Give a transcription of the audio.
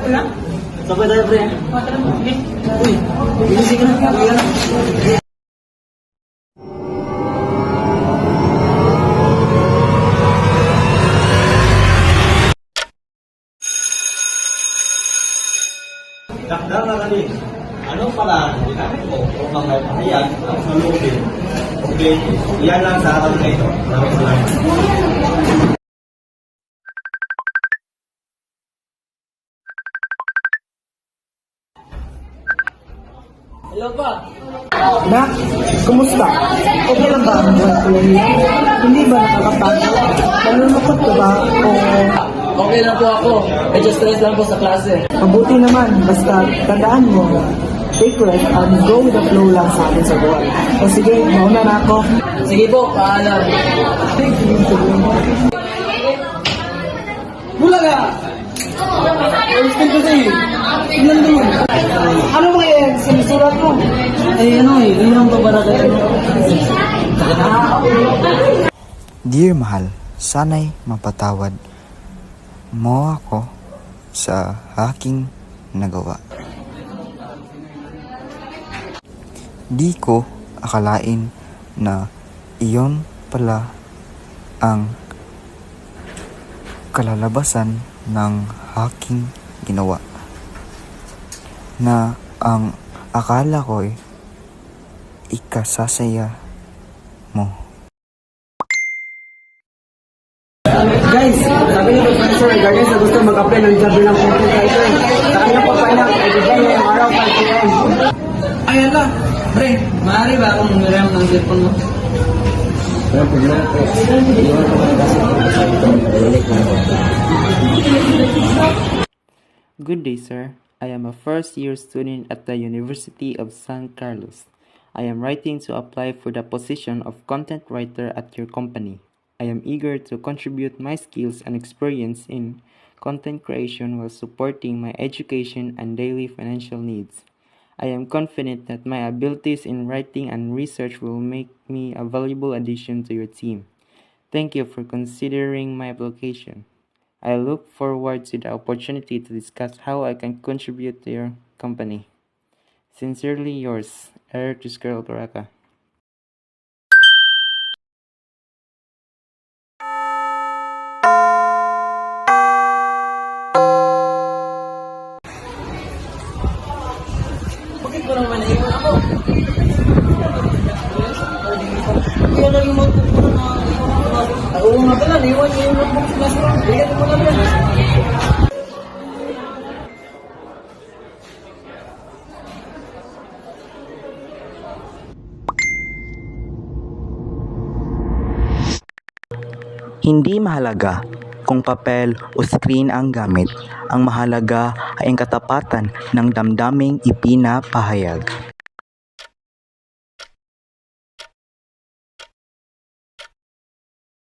Wala? Sabay tayo, pre. Okay. Uy, bilisig ka na. Uy, ka na. Dakda na kami. Ano pala, ginamit mo upang may pahayag ang salubin. Okay, yan lang sa akin na ito. Maraming salamat. Hello pa. Nak, kumusta? Okay lang ba ang buwan ko lang? Hindi ba nakakapagod? Nalulungkot ka ba? O Okay lang po ako. Medyo stress lang po sa klase. mabuti naman, basta tandaan mo, take rest and go with the flow lang sa atin sa buwan. O sige, mauna na ako. Sige po, paalam. Bulaga! Gusto ko sa'yo. Tingnan mo yun. Ano ba yan? Sinusulat mo? Ay, ano eh. Ilang pa para kayo. Dear mahal, sana'y mapatawad mo ako sa aking nagawa. Di ko akalain na iyon pala ang kalalabasan ng aking ginawa. Na ang akala ko'y ikasasaya mo. Guys, sabi ni Professor regarding sa gusto mag-apply ng job bilang content writer. Sa kanyang papanak, ibigay niya yung araw 5 p.m. Ay, ala. Pre, maaari ba akong hiram ng cellphone mo? Good day, sir. I am a first-year student at the University of San Carlos. I am writing to apply for the position of content writer at your company. I am eager to contribute my skills and experience in content creation while supporting my education and daily financial needs. I am confident that my abilities in writing and research will make me a valuable addition to your team. Thank you for considering my application. I look forward to the opportunity to discuss how I can contribute to your company. Sincerely yours, Eric Tuscarl Baraka. Bakit ko naman naiwan ako? Kaya lang yung magpupunan na oo nga pala, naiwan yung notebook sa classroom. Bigyan mo na pala. Hindi mahalaga kung papel o screen ang gamit. Ang mahalaga ay ang katapatan ng damdaming ipinapahayag.